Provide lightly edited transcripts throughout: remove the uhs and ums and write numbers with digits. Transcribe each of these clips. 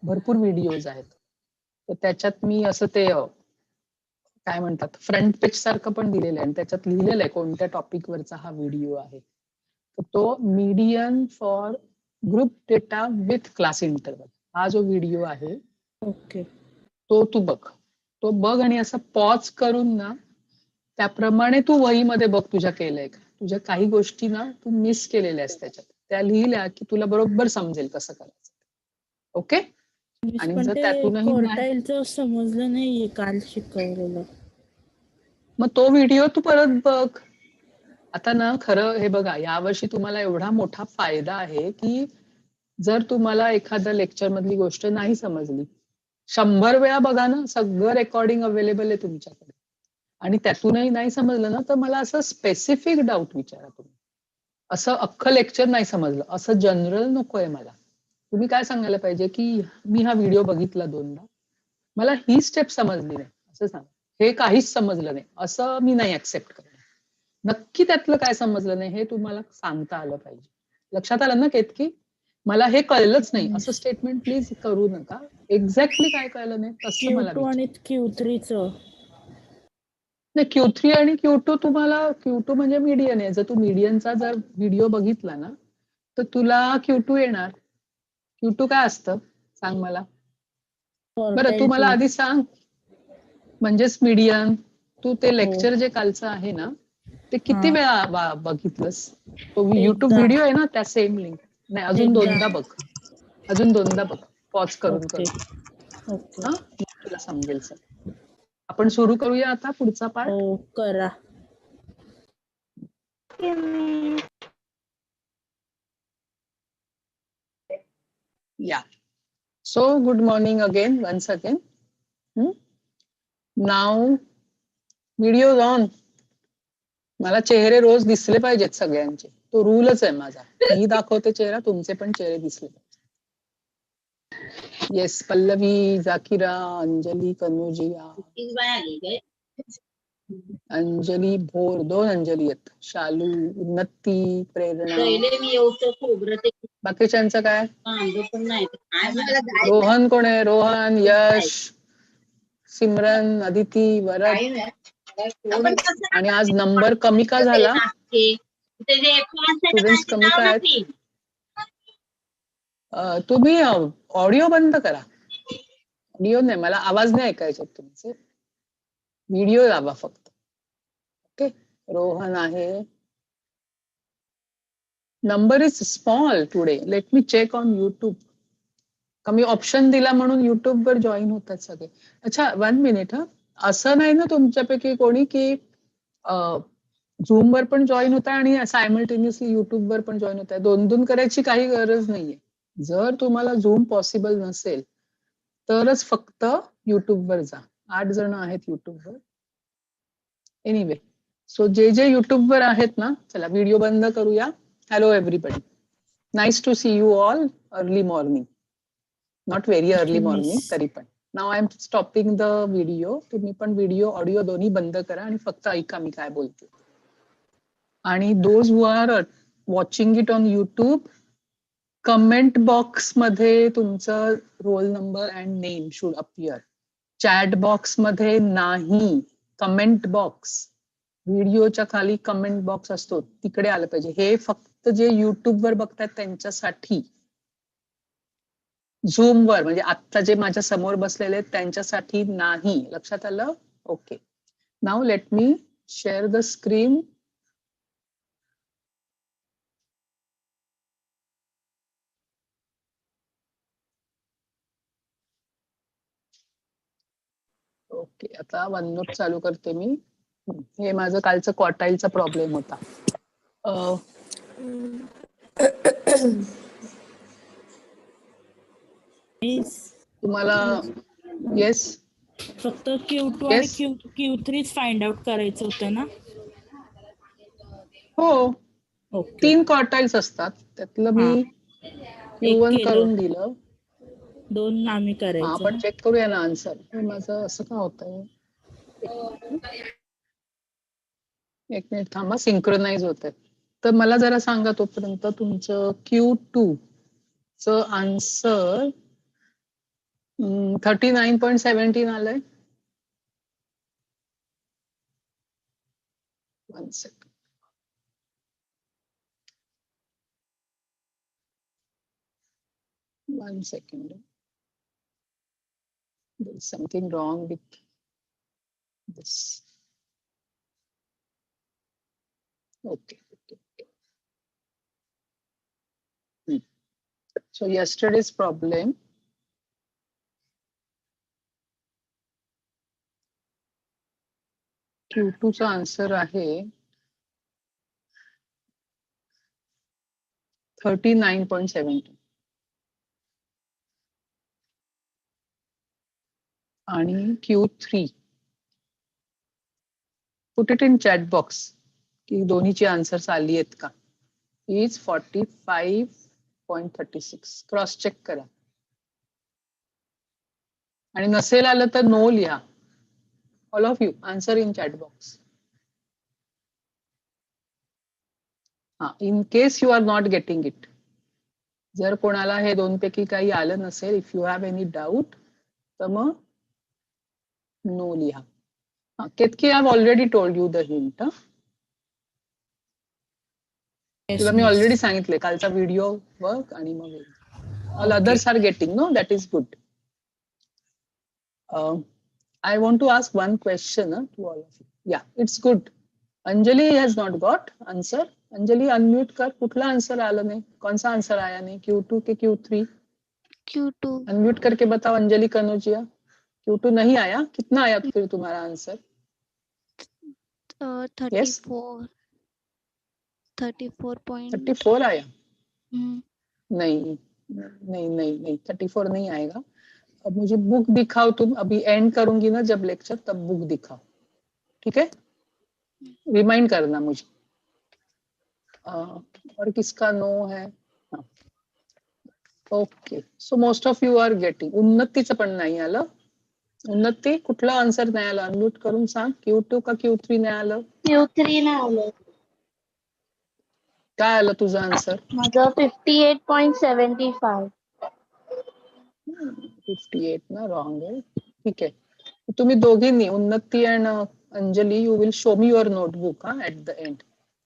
भरपूर व्हिडिओज आहेत. तर त्याच्यात मी असं ते काय म्हणतात फ्रंट पेज सारखं पण दिलेलं आहे आणि त्याच्यात लिहिलेलं आहे कोणत्या टॉपिक वरचा हा व्हिडिओ आहे. तर तो median for group data with class interval हा जो व्हिडिओ आहे ओके. तो तू बघ. तो बघ आणि असं पॉज करून ना त्याप्रमाणे तू वहीमध्ये बघ तुझ्या केलंय का. तुझ्या काही गोष्टी ना तू मिस केलेल्या आहेस त्याच्यात. त्या लिहिल्या की तुला बरोबर समजेल कसं करायचं. ओके. आणि पण जर ते त्यातूनही नाही क्वार्टाईलचं समजलं नाहीये काल शिकवलेलं. मग तो व्हिडिओ तू परत बघ. आता ना खरं हे बघा यावर्षी तुम्हाला एवढा मोठा फायदा आहे की जर तुम्हाला एखाद्या लेक्चर मधली गोष्ट नाही समजली 100 वेळा बघा ना सगळं रेकॉर्डिंग अवेलेबल आहे तुमच्याकडे आणि त्यातूनही नाही समजलं ना तर मला असं स्पेसिफिक डाऊट विचारा तुम्ही. असं अख्खं लेक्चर नाही समजलं असं जनरल नकोय मला. तुम्ही काय सांगायला पाहिजे की मी हा व्हिडिओ बघितला 2दा मला ही स्टेप समजली नाही असं सांगा. हे काहीच समजलं नाही असं मी नाही ऍक्सेप्ट करणार. नक्की त्यातलं काय समजलं नाही हे तुम्हाला सांगता आलं पाहिजे. लक्षात आलं ना केतकी. मला हे कळलंच नाही असं स्टेटमेंट प्लीज करू नका. एक्झॅक्टली काय कळलं नाही तसं मला Q2 आणि Q3चं. नाही Q3 आणि Q2 तुम्हाला Q2 म्हणजे मीडियन आहे. जर तू मीडियनचा जर व्हिडिओ बघितला ना तर तुला Q2 येणार. Q2 काय असतं सांग मला. बरं तू मला आधी सांग. म्हणजेच मीडियन तू ते लेक्चर जे कालचं आहे ना ते किती वेळा बघितलंस. तो युट्यूब व्हिडिओ आहे ना त्या सेम लिंक. नाही अजून 2दा बघ. अजून 2दा बघ पॉज करून करून. हा तुला समजेल सर. आपण सुरू करूया आता पुढचा पार्ट. हो करा. Yeah. So good morning again once again. Now video is on. मला चेहरे रोज दिसले पाहिजेत सगळ्यांचे. तो रूलच आहे माझा. मी दाखवते चेहरा तुमचे पण चेहरे दिसले. येस पल्लवी जाकिरा अंजली कनुजिया अंजली भोर 2 अंजली आहेत. शालू उन्नती प्रेरणा बाकीच्यांचं काय रोहन कोण आहे. रोहन यश सिमरन अदिती वरद. आणि आज नंबर कमी का झाला. स्टुडंट्स कमी का आहेत. तुम्ही ऑडिओ बंद करा. ऑडिओ नाही मला आवाज नाही ऐकायचे तुमचे. व्हिडिओ लावा फक्त. ओके. रोहन आहे. Number is small today. Let me check on YouTube. कमी ऑप्शन दिला म्हणून युट्यूब वर जॉईन होतात सगळे. अच्छा 1 मिनिट. असं नाही ना तुमच्यापैकी कोणी की झूम वर पण जॉईन होत आहे आणि सायमल्टेनियसली युट्यूब वर पण जॉईन होत आहे. 2 करायची काही गरज नाहीये. जर तुम्हाला झूम पॉसिबल नसेल तरच फक्त युट्यूब वर जा. 8 जण आहेत युट्यूबवर. एनिवे सो जे जे युट्यूब वर आहेत ना चला व्हिडिओ बंद करूया. Hello everybody. Nice to see you all early morning. Not very early morning तरी पण. Now I am stopping the video. तुम्ही पण व्हिडिओ ऑडिओ दोन्ही बंद करा आणि फक्त ऐका मी काय बोलते. आणि those who are watching it on YouTube comment box मध्ये तुमचा roll number and name should appear. Chat box मध्ये नाही. कमेंट बॉक्स व्हिडिओच्या खाली कमेंट बॉक्स असतो तिकडे आलं पाहिजे. हे फक्त जे युट्यूब वर बघतात त्यांच्यासाठी. झूम वर म्हणजे आता जे माझ्या समोर बसलेले आहेत त्यांच्यासाठी नाही. लक्षात आलं. Okay. Now let me share the screen. Okay आता OneNote चालू करते मी. हे माझं कालचं क्वार्टाईलचा प्रॉब्लेम होता. तुम्हाला येस फक्त Q2 आणि Q3 फाइंड आउट करायचं होतं ना. हो. ओके. 3 क्वार्टाईल्स असतात त्यातलं मी Q1 करून दिलं. 2 आम्ही करायचं. आपण चेक करूया ना आन्सर. माझं असं का होतंय. एक मिनिट थांबा. सिंक्रोनाइज होत आहे. तर मला जरा सांगा तोपर्यंत तुमचं Q2 च आन्सर 39.17 आलंय. 1 second. One second. There's something wrong with this. Okay. So yesterday's problem. Q2 चा आन्सर आहे 39.17. आणि Q3 put it in chat box की दोन्हीची आन्सर्स आली आहेत का. इज 45.36. क्रॉस चेक करा. आणि नसेल आलं तर नो लिहा. All of you answer in chat box. हा, in case you are not getting it. जर कोणाला हे दोनपैकी काही आलं नसेल, if you have any doubt, तर मग नो लिहा. Ketaki, I have already told you the hint. तुला मी ऑलरेडी सांगितले कालचा व्हिडिओ बघ आणि मग all others are getting. No, that is good. I want to ask one question to all of you. Yeah, it's good. Anjali has not got answer. Anjali, unmute कर. कुठला answer आला नहीं? कौन सा आंसर आया नहीं? Q2 के Q3? Q2. Unmute करके बताओ अंजलि कनौजिया. Q2 नहीं आया. कितना आया फिर तुम्हारा आंसर? 34. 34 आया. नहीं 34 नहीं आएगा. अब मुझे बुक दिखाओ तुम. अभी एंड करूंगी ना जब लेक्चर, तब बुक दिखाओ. ठीक है, रिमाइंड करना मुझे. और किसका नो है? Okay, so most of you are getting. उन्नतीचं पण नाही आलं. उन्नती, कुठला आन्सर नाही आला? अनम्यूट करून सांग. Q2 का Q3 नाही आलं? Q3 नाही आलं. काय आलं तुझं आन्सर? माझं 58.75. 58 ना, रॉंग आहे. ठीक आहे, तुम्ही दोघींनी, उन्नति and Anjali, you will show me your notebook at the end.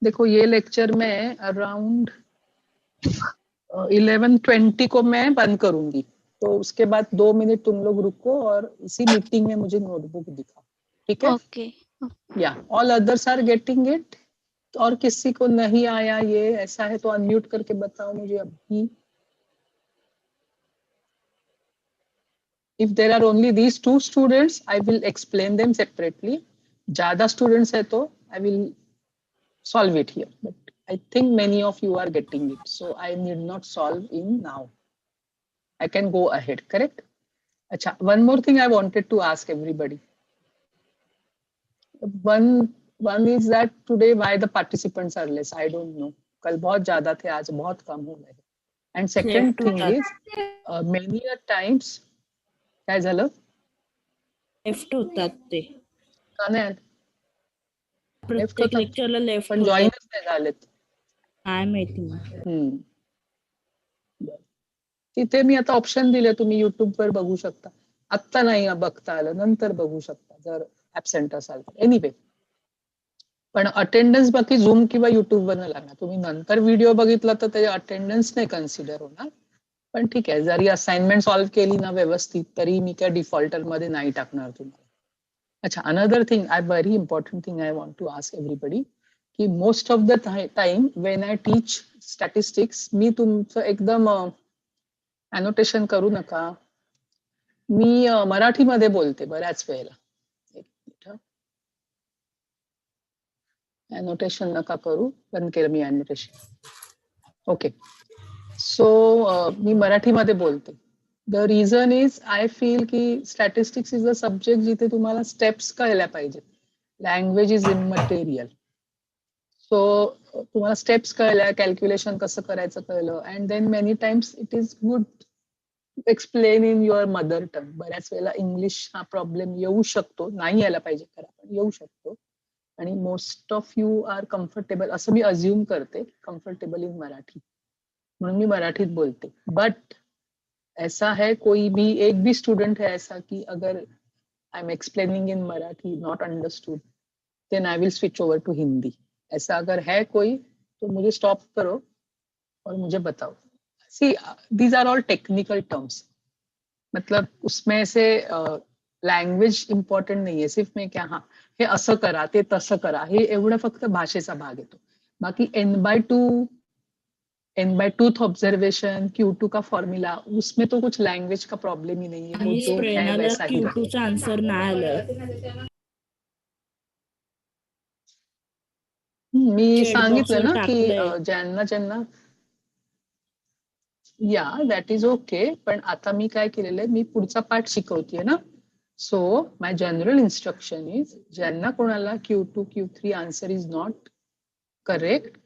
देखो ये लेक्चर में अराउंड 11:20 को मैं बंद करूंगी, तो उसके बाद 2 मिनट तुम लोग रुको और इसी मीटिंग में मुझे नोटबुक दिखाओ. ठीक है? ओके. या all others are getting it. और किसी को नहीं आया ये ऐसा है तो अनम्यूट करके बताओ मुझे अभी. If there are only these 2 students, I will explain them separately. ज्यादा students है तो I will solve it here. But I think many of you are getting it, so I need not solve in now. I can go ahead, correct? अच्छा, one more thing I wanted to ask everybody. One is that today why the participants are less. I don't know. कल बहुत ज्यादा थे, आज बहुत कम हो गए. And second thing is many a times काय झालं? लेफ्ट होतात ते. का नाही? प्रत्येक लेक्चरला लेफ्ट पण जॉईनच नाही झालेत. काय माहिती मग. तिथे मी आता ऑप्शन दिले, तुम्ही युट्यूब वर बघू शकता. आत्ता नाही बघता आलं, नंतर बघू शकता जर ऍबसेंट असाल. एनिवे, पण अटेंडन्स बाकी झूम किंवा युट्यूब वर लागणार. तुम्ही नंतर व्हिडिओ बघितला तर त्याचे अटेंडन्स नाही कन्सिडर होणार. पण ठीक आहे, जरी असाइनमेंट सॉल्व्ह केली ना व्यवस्थित, तरी मी काय डिफॉल्टर मध्ये नाही टाकणार तुम्हाला. अच्छा, another thing, very important thing I want to ask everybody, की most of the time when I teach statistics, मी तुमचं एकदम अनोटेशन करू नका. मी मराठीमध्ये बोलते बऱ्याच वेळेला. अनोटेशन नका करू, बंद केलं मी अनोटेशन. ओके, सो मी मराठीमध्ये बोलते. The reason is I feel की स्टॅटिस्टिक्स इज अ सब्जेक्ट जिथे तुम्हाला स्टेप्स कळल्या पाहिजेत. Language is immaterial. सो तुम्हाला स्टेप्स कळल्या, कॅल्क्युलेशन कसं करायचं कळलं, and then many times it is good explain in your mother tongue. बऱ्याच वेळेला इंग्लिश हा प्रॉब्लेम येऊ शकतो, नाही यायला पाहिजे खरं, पण येऊ शकतो. आणि most of you are comfortable, असं मी अज्युम करते, कम्फर्टेबल इन मराठी, म्हणून मी मराठीत बोलते. बट ऐसा है कोई भी एक भी स्टूडेंट है ऐसा कि अगर I am explaining in Marathi not understood then I will switch over to Hindi. ऐसा अगर है कोई तो मुझे स्टॉप करो और मुझे बताओ. See these are all technical terms. मतलब उसमें से लँग्वेज इम्पॉर्टंट नाहीये. सिर्फ मी क्या हा हे असं करा ते तसं करा हे एवढं फक्त भाषेचा भाग येतो. बाकी n/2th ऑब्जर्वेशन Q2 का फॉर्मूला उसमें तो कुछ लैंग्वेज का प्रॉब्लम ही नहीं है. वो आणि जो है प्रेरणाला वैसा ही Q2 चा आन्सर नाही आलाय. मी Chat box सांगितलं वर ना की टाकलंय. ज्यांना ज्यांना या दॅट इज ओके. पण आता मी काय केलेलं आहे मी पुढचा पाठ शिकवतेय ना. So my general instruction is ज्यांना कोणाला Q2 Q3 answer is not correct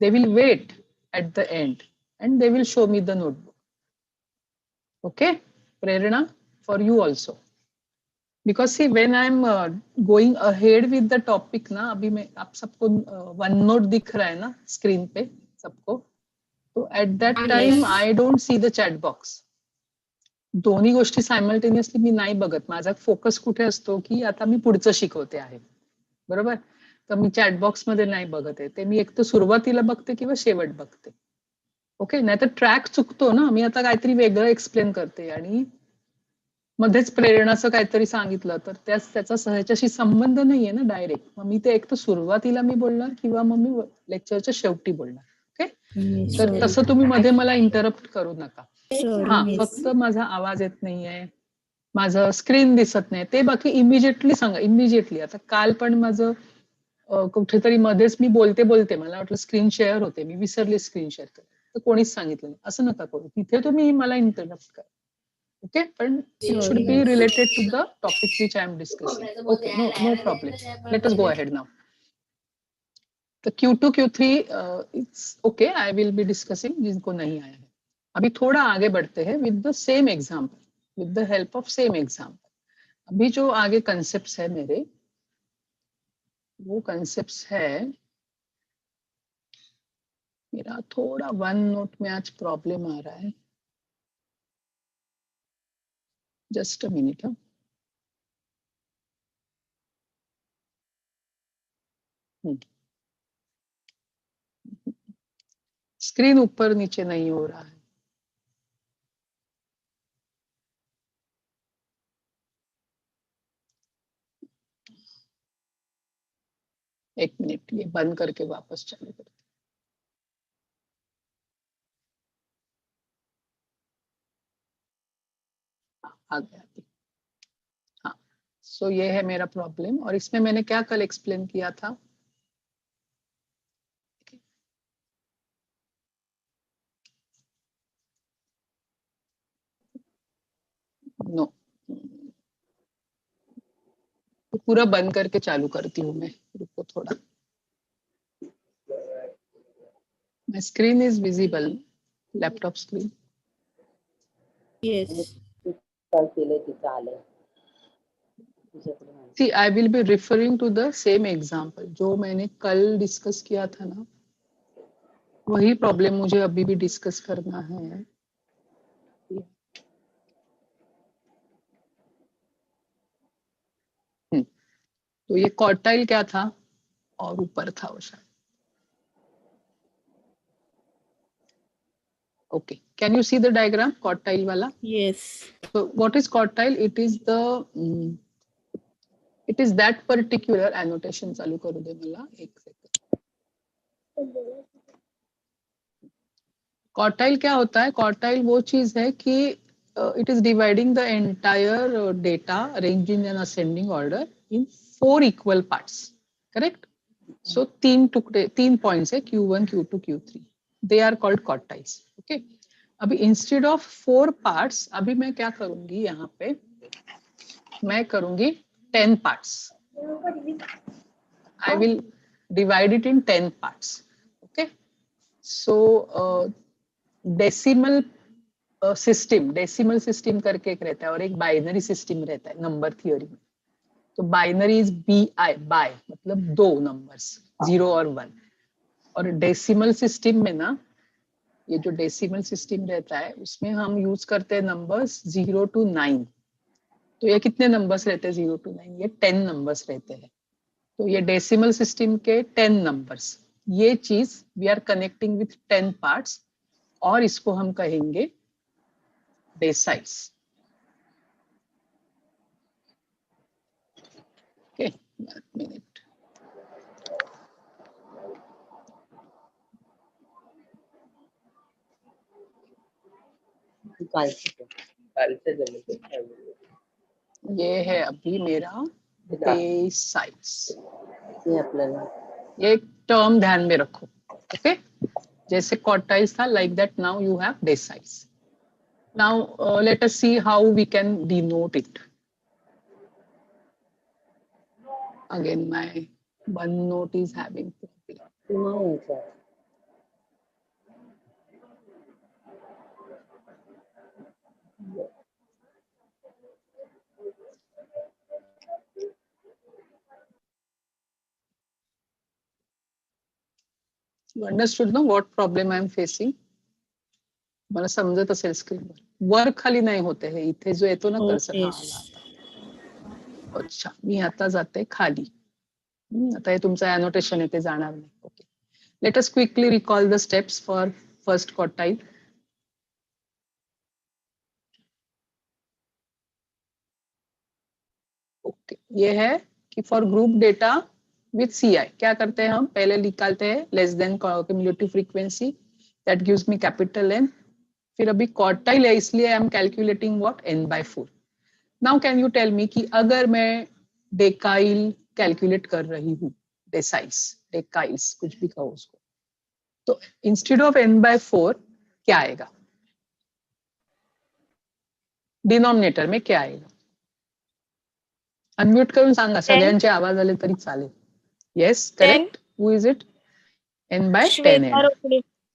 they will wait at the end and they will show me the notebook. Okay, Prerna, for you also. Because see, when I'm going ahead with the topic ना, अभी मैं आप सबको one note दिख रहा है ना screen पे सबको. तो at that time Yes. I don't see the chat box. दोन्ही गोष्टी सायमल्टेनियसली मी नाही बघत. माझा फोकस कुठे असतो की आता मी पुढचं शिकवते आहे. बरोबर. तर मी चॅट बॉक्स मध्ये नाही बघत आहे. ते मी एक तर सुरुवातीला बघते किंवा शेवट बघते. ओके. नाहीतर ट्रॅक चुकतो ना. मी आता काहीतरी वेगळं एक्सप्लेन करते आणि मध्येच प्रेरणाचं काहीतरी सांगितलं तर त्याचा ह्याच्याशी संबंध नाहीये ना डायरेक्ट. मग मी ते एक तर सुरुवातीला मी बोलणार किंवा मग मी लेक्चरच्या शेवटी बोलणार. ओके. तर तसं तुम्ही मध्ये मला इंटरप्ट करू नका. हा फक्त माझा आवाज येत नाहीये, माझं स्क्रीन दिसत नाही ते बाकी इमिजिएटली सांगा. इमिजिएटली. आता काल पण माझं कुठेतरी मध्येच मी बोलते मला वाटलं स्क्रीन शेअर होते. मी विसरले स्क्रीन शेअर करायला. तर कोणीच सांगितलं नाही. असं नका करू. तिथे तुम्ही मला इंटरप्ट करा. ओके. पण it should be related to the topic which I am discussing. Okay. No problem. Let us go ahead now. तो Q2 Q3 it's okay. I will be discussing जिनको नहीं आया है. अभी थोड़ा आगे बढ़ते हैं with the same example, with the help of same example. अभी जो आगे कंसेप्ट्स है मेरे वो कंसेप्ट्स है. मेरा थोड़ा वन नोट में आज प्रॉब्लम आ रहा है. Just a minute. स्क्रीन ऊपर नीचे नहीं हो रहा है. एक मिनट ये बंद करके वापस चालू करते. आ गया. हाँ. सो ये है मेरा प्रॉब्लम और इसमें मैंने क्या कल एक्सप्लेन किया था. नो. तो पूरा बंद करके चालू करती हूँ मैं. रुको थोड़ा. My screen is visible. Laptop screen. Yes. See, I will be referring to the same example. जो मैंने कल डिस्कस किया था ना वही प्रॉब्लम मुझे अभी भी डिस्कस करना है. तो ये क्वार्टाइल क्या था और ऊपर था वो शायद. Okay. Can you see the diagram? Quartile वाला. Yes. So what is quartile? It is that particular annotation. चालू करू दे मला एक सेकंड. क्वार्टाइल क्या होता है? क्वार्टाइल वो चीज है कि it is dividing the entire data arranged in an ascending order in 4 equal parts. Correct? So तीन points है Q1, Q2, Q3. They are called quartiles. Okay. अभी instead of 4 parts अभी मैं क्या करूंगी यहाँ पे मैं करूंगी 10 parts. I will divide it in 10 parts. Okay. So decimal system करके एक रहता है और एक बाइनरी सिस्टम रहता है नंबर थियोरी में. तो बाइनरी इज BI बाय मतलब 2 नंबर्स 0 और 1. और डेसिमल सिस्टम में ना ये जो डेसिमल सिस्टम रहता है उसमें हम यूज करते हैं नंबर्स 0 to 9। तो ये कितने नंबर्स रहते हैं 0 to 9? ये 10 नंबर्स रहते हैं। तो ये डेसिमल सिस्टम के 10 नंबर्स, ये चीज we are connecting with 10 parts और इसको हम कहेंगे डेसाइल्स। Okay, 1 minute. ये है अभी मेरा डेसाइल्स। ये एक टर्म ध्यान में रखो। ओके, जैसे क्वार्टाइल्स था, like that now you have deciles. Now let us see how we can denote it. Again my OneNote is having problem. You understood no what problem I am facing? मला समजत असेल स्क्रीनवर. वर खाली नाही होते हे, इथे जो येतो ना कर्सर, हा आला आता. अच्छा, मी आता जाते खाली. आता हे तुमचं एनोटेशन आहे ते जाणार नाही. Okay, let us quickly recall the steps for first quartile. Okay, ये है कि for group data with CI क्या करते हैं हम? पहले निकालते हैं less than cumulative frequency, that gives me capital N. फिर अभी क्वार्टाइल है इसलिए I am calculating what, N/4. Now can you tell me कि अगर मैं डेकाइल कैलकुलेट कर रही हूँ, डेसाइल्स, डेकाइल्स कुछ भी कहो उसको, तो इंस्टेड ऑफ N/4 क्या आएगा? डिनोमिनेटर में क्या आएगा? अनम्यूट करून सांगा, सगळ्यांचे आवाज आले तरी चालेल. Yes, correct. Who is it? N/10 येणार.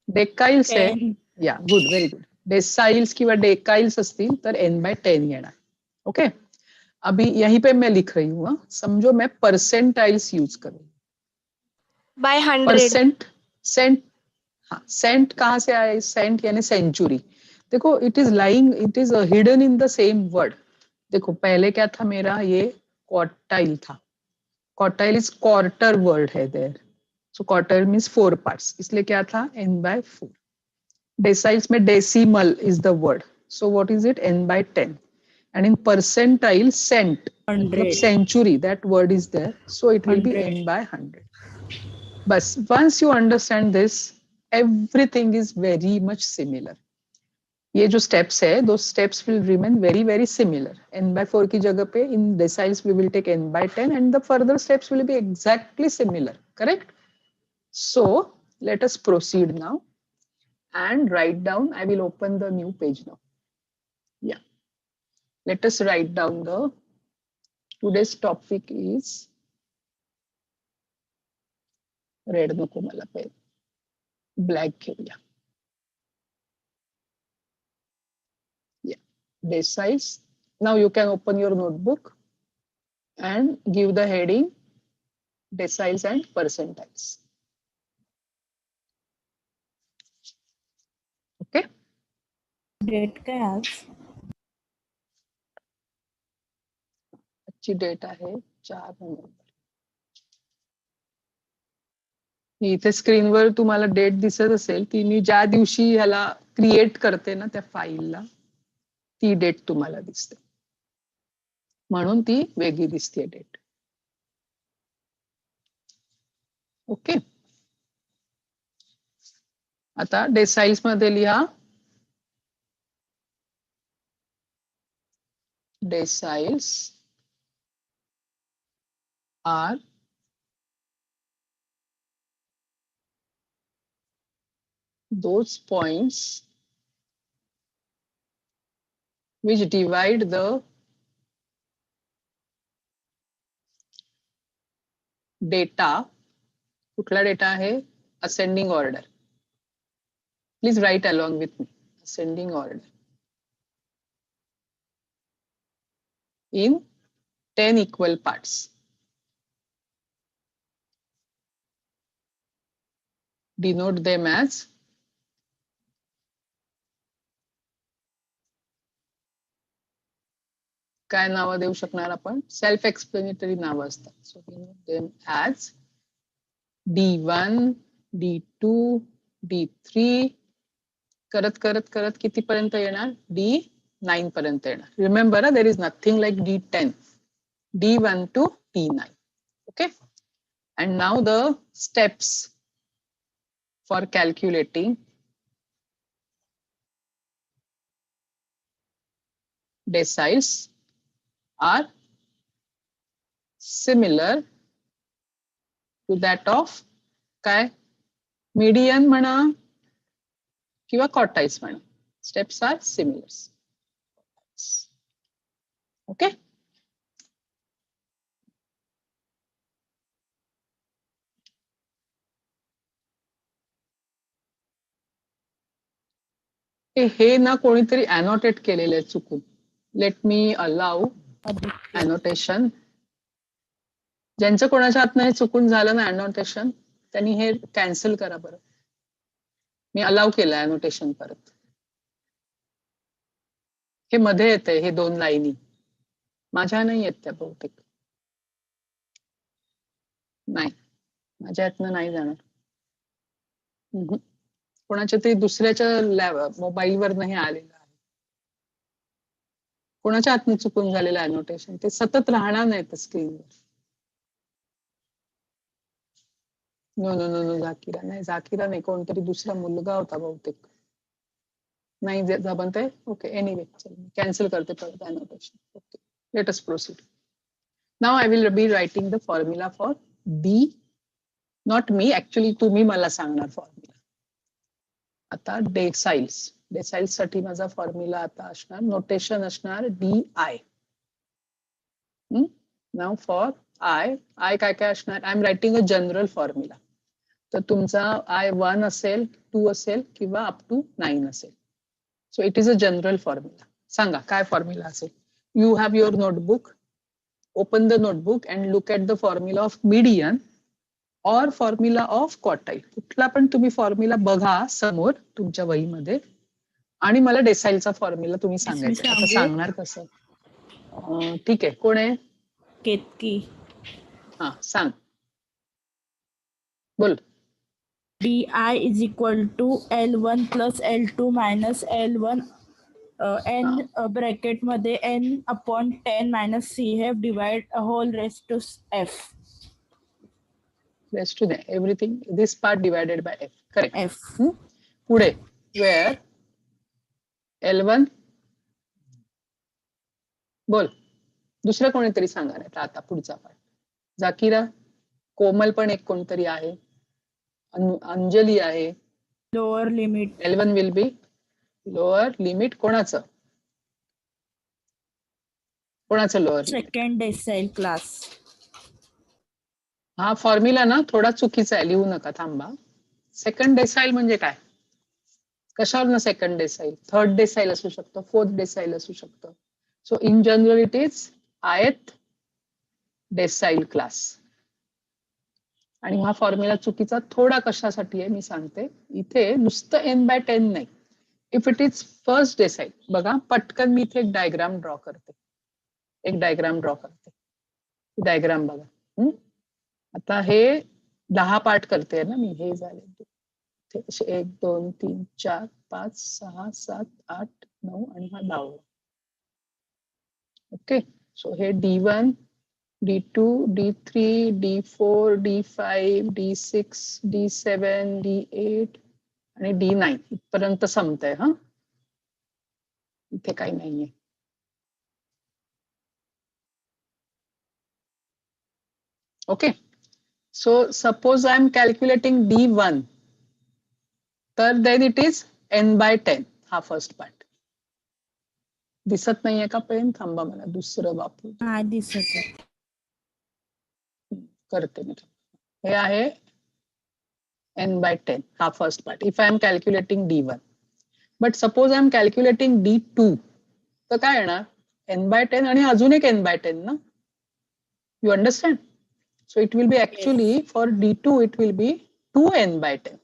डेकाइल्स आहे, या गुड, व्हेरी गुड. डेसाइल्स किंवा डेकाइल्स असतील तर N/10 येणार. ओके, अभी यहीं पे मैं लिख रही हूँ, समझो मैं परसेंटाइल्स यूज कर रही हूँ. बाय 100. परसेंट, सेंट, हाँ सेंट कहाँ से आया? सेंट यानी सेंचुरी. देखो it is lying, it is hidden in the same word. देखो पहले क्या था मेरा, ये क्वार्टाइल था. क्वार्टाइल इज क्वार्टर वर्ड है there. So quarter means 4 parts, इसलिए क्या था? N/4. डेसाइल्स में decimal is the word, so what is it? N/10. And in percentile, cent, 100. century, that word is there, so it will be 100. N/100. But once you understand this, everything is very much similar. ये जो steps है, those steps will remain very very similar. N/4 की जगह पे in deciles we will take N/10 and the further steps will be exactly similar, correct? So let us proceed now and write down. I will open the new page now. Yeah, let us write down the today's topic is red नको मला pen, black घेऊया. Deciles. Now you can open your notebook and give the heading deciles and percentiles. Okay. Date काय आज? अच्छी date आहे 4 नोव्हेंबर. इथे स्क्रीनवर तुम्हाला डेट दिसत असेल, ती मी ज्या दिवशी ह्याला क्रिएट करते ना त्या फाईलला, ती डेट तुम्हाला दिसते, म्हणून ती वेगळी दिसते डेट. ओके, आता डेसाइल्स मध्ये लिहा deciles are those points which divide the data. कुठला डेटा आहे? Ascending order. Please write along with me. Ascending order in 10 equal parts. Denote them as काय नावं देऊ शकणार आपण? सेल्फ एक्सप्लेनेटरी नावं असतात. So we know them as D1, D2, D3 करत करत करत कितीपर्यंत येणार? D9 पर्यंत येणार. Remember there is nothing like D10. D1 to D9. Okay. And now the steps for calculating deciles are similar to that of काय median म्हणा किंवा quartiles म्हणा. Steps are similar. Okay. हे ना कोणीतरी annotate केलेलं आहे चुकून. Let me allow annotation. ज्यांचं कोणाच्या हातनं हे चुकून झालं ना annotation, त्यांनी हे कॅन्सल करा बरं. मी अलाव केलं annotation परत. हे मध्ये येते हे 2 लाईनी. माझ्या नाही येत त्या बहुतेक. नाही, माझ्या हातनं नाही जाणार. कोणाच्या तरी दुसऱ्याच्या मोबाईलवर नाही आलेलं आहे. कोणाच्या हातनं चुकून झालेलं annotation ते सतत राहणार नाही स्क्रीनवर. नो नो नो नो झाकिरा नाही, झाकिरा नाही, कोणतरी दुसरा मुलगा होता बहुतेक. नाही जमते. ओके, एनिवे चल कॅन्सल करते परत annotation. Okay, let us proceed. Now I will be writing the formula for D. Not me, actually तुम्ही मला सांगणार फॉर्म्युला. आता डेसाइल्स साठी माझा फॉर्म्युला आता असणार, नोटेशन असणार DI. नाउ फॉर I काय काय असणार? I am writing a general formula. तर तुमचा I1 असेल, 2 असेल किंवा अप टू 9 असेल. So it is a general formula. सांगा काय फॉर्म्युला असेल? You have your notebook. Open the notebook and look at the formula of median और फॉर्म्युला ऑफ क्वार्टाईल. कुठला पण तुम्ही फॉर्म्युला बघा समोर तुमच्या वहीमध्ये आणि मला डेसाइलचा फॉर्म्युला तुम्ही सांगायचा. आता सांगणार कसं? ठीक आहे, कोण आहे? केतकी. हा सांग, बोल. DI is equal to L1 plus L2 minus L1 n bracket मध्ये n upon 10 minus CF divide a whole raised to F. Raised to everything, this part divided by F. Correct. F. पुढे where L1 बोल. दुसरं कोणीतरी सांगा नाही आता पुढचा part. झाकिरा, कोमल पण एक कोणतरी आहे, अंजली आहे. Lower limit L1 will be lower limit. कोणाचं लोअर? Second decyl class. हा फॉर्म्युला ना थोडा चुकीचा आहे, लिहू नका, थांबा. सेकंड डेसाइल म्हणजे काय? कशावर ना सेकंड डेसाइल? थर्ड डेसाइल असू शकतं, फोर्थ डेसाइल असू शकतं. So in general it is ith decile class. आणि हा फॉर्म्युला चुकीचा थोडा कशासाठी आहे मी सांगते. इथे नुसतं n/10 नाही. If it is first decyl, बघा पटकन मी इथे एक डायग्राम ड्रॉ करते. डायग्राम बघा. आता हे 10 पार्ट करते ना मी. हे झाले 1 2 3 4 5 6 7 8 9 आणि हा 10. ओके, सो हे D1 D2 D3 D4 D5 D6 D7 D8 आणि D9 इथपर्यंत संपतंय. हा इथे काही नाहीये. Okay, so suppose I am calculating D1, तर then it is n/10. हा फर्स्ट पार्ट. दिसत नाहीये का पेन? थांबा, मला दुसरं वापरू. हा दिसत आहे. करते मी. हे आहे n/10, हा first part. If I am calculating D1, but suppose I am calculating D2, तर काय येणार? n/10 आणि अजून एक n/10 ना. You understand? So it will be actually for D2 it will be 2n/10.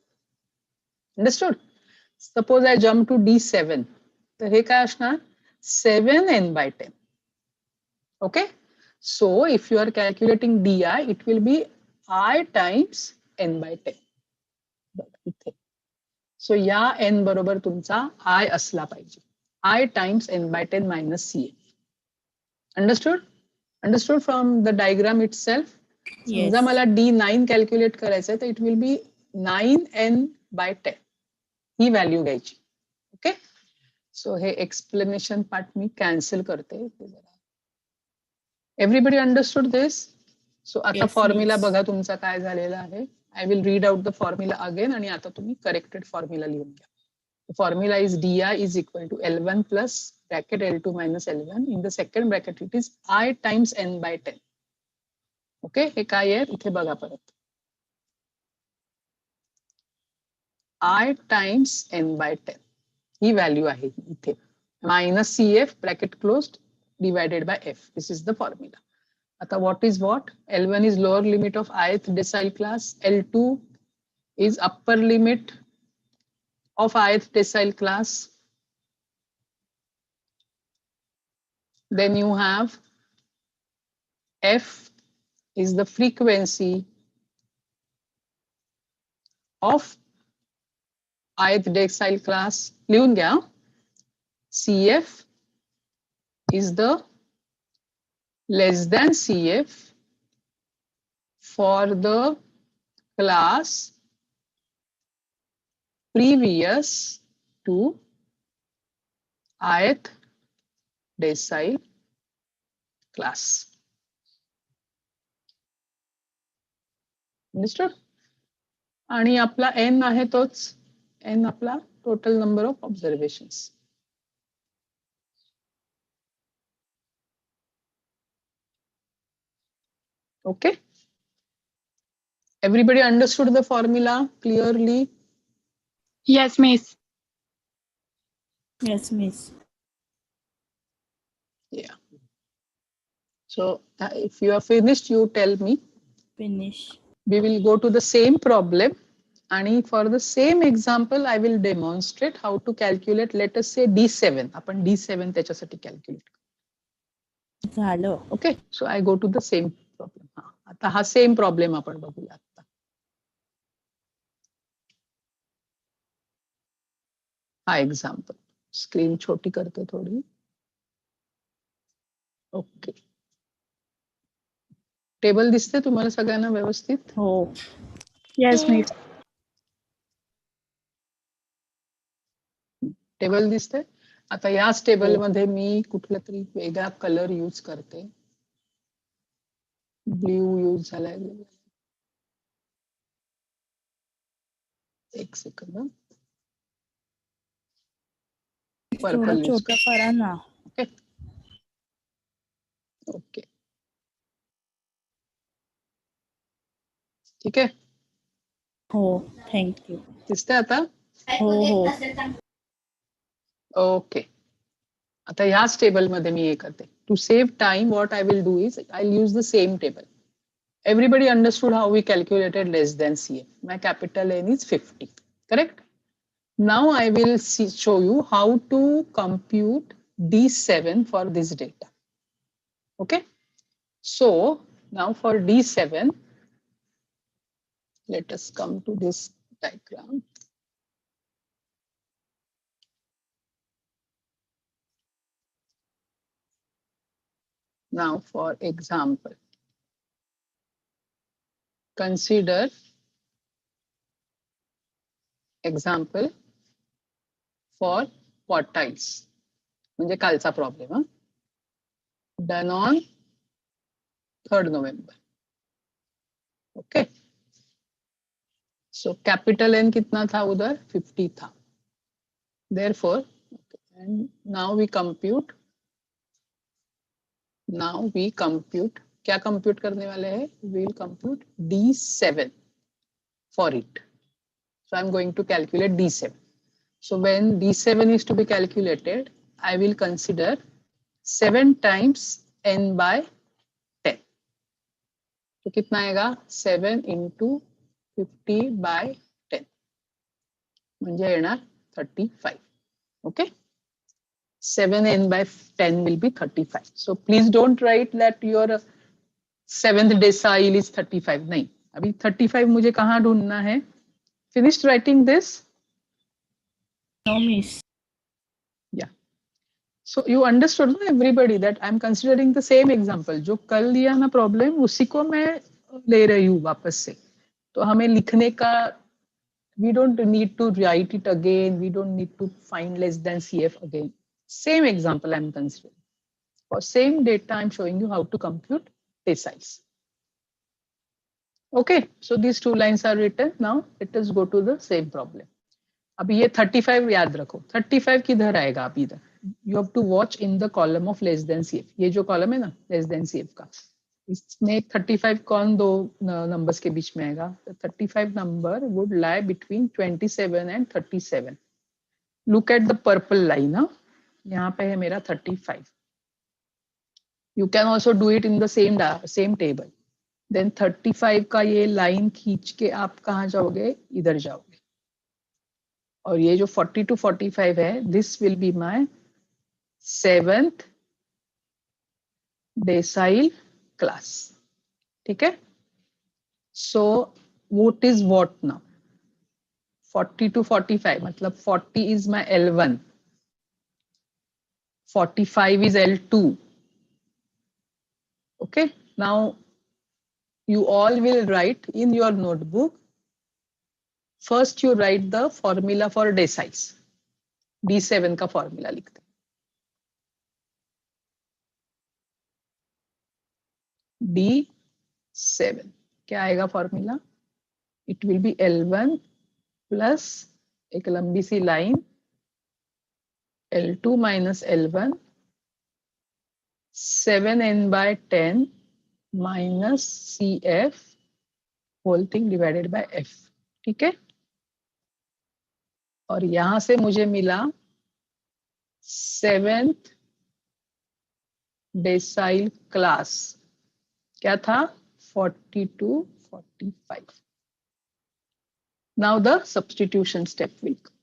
Understood? Suppose I jump to D7. तर हे काय असणार? 7n/10. Okay, so if you are calculating di, it will be I times n by 10. इथे सो या n बरोबर तुमचा I असला पाहिजे, I times n by 10 minus CF. Understood from the diagram itself. समजा मला D9 कॅल्क्युलेट करायचंय तर it will be 9n by 10 ही व्हॅल्यू घ्यायची. ओके, सो हे एक्सप्लेनेशन पार्ट मी कॅन्सल करते. Everybody understood this? सो आता फॉर्म्युला बघा तुमचा काय झालेला आहे. I will read out the formula again आणि आता तुम्ही करेक्टेड फॉर्म्युला लिहून घ्या. The formula is di is equal to L1 plus bracket L2 minus L1. In the second bracket, it is I times n by 10. Okay, हे काय आहे इथे बघा परत. I times n by 10 ही व्हॅल्यू आहे इथे. Minus CF bracket closed divided by F. This is the formula. आता what is what? L1 is lower limit of ith decile class. L2 is upper limit of ith decile class. Then you have F is the frequency of ith decile class. लिहून घ्या. CF is the less than CF for the class previous to ith decile class. Understood? आणि आपला n आहे तोच, n आपला total number of observations. Okay, everybody understood the formula clearly? Yes, miss. Yes, miss. Yeah. So if you are finished, you tell me. Finish. We will go to the same problem, and for the same example I will demonstrate how to calculate, let us say D7. आपण D7 त्याच्यासाठी calculate. झालं. Okay, so I go to the same problem. आता हा same problem आपण बघूया आता. हा example screen छोटी करते थोडी. ओके, टेबल दिसते तुम्हाला सगळ्यांना व्यवस्थित? हो. Yes, miss. टेबल दिसते. आता याच टेबल मध्ये मी कुठला तरी वेगळा कलर यूज करते. ब्ल्यू यूज झालाय. एक सेकंड. पर्पल यूज छोटा करा ना. ओके ओके, ठीक आहे. हो, थँक्यू. दिसतंय आता? हो हो. ओके, आता ह्याच टेबल मध्ये मी हे करते. To save time what I will do is I use the same table. Everybody understood how we calculated less than CF. My capital N is 50, correct? Now I will show you how to compute D7 for this data. Okay, so now for D7, let us come to this diagram. Now for example, consider example for quartiles. म्हणजे कालचा problem हा, done on 3rd November. Okay, so capital N कितना था उधर? 50 था. Therefore, and now we compute. क्या compute करने वाले हैं? We will compute D7 for it. So I am going to calculate D7. So when D7 is to be calculated, I will consider 7 times n by 10. तो कितना आएगा? 7 into 50 by 10 म्हणजे येणार 35. Okay, 7n by 10 will be 35. So please don't write that your seventh decile is 35. नहीं, अभी 35 मुझे कहाँ ढूंढना है? Finished writing this? No, miss. Yeah. So you understood, no, everybody, that I'm considering the same example. जो कल लिया ना problem, उसी को मैं ले रही हूँ वापस से. तो हमें लिखने का, we don't need to write it again. We don't need to find less than CF again. Same example I'm considering. For same data, I'm showing you how to compute deciles. Okay, so these two lines are written. Now let us go to the same problem. अभी ये 35 याद रखो. 35 किधर आएगा आप इधर? You have to watch in the column of less than CF. ये जो column है ना less than CF का, इसमें 35 कौन दो numbers के बीच में आएगा? The 35 number would lie between 27 and 37. Look at the purple line. ना यहाँ पे है मेरा 35. You can also do it in the same table. Then 35 का ये line खींच के आप कहाँ जाओगे? इधर जाओगे. और ये जो 40 to 45 है, this will be my 7th decile class. ठीक है? So what is what now? 40 to 45 मतलब 40 is my L1, 45 is L2. Okay, now you all will write in your notebook. First you write the formula for deciles. D7 का formula लिखते हैं. D7 क्या आएगा formula? It will be L1 plus एक लंबी सी line L2 minus L1 7n by 10 minus CF whole thing divided by F. ठीक है? और यहां से मुझे मिला 7th decile class. क्या था? 40 to 45. Now the substitution step will come.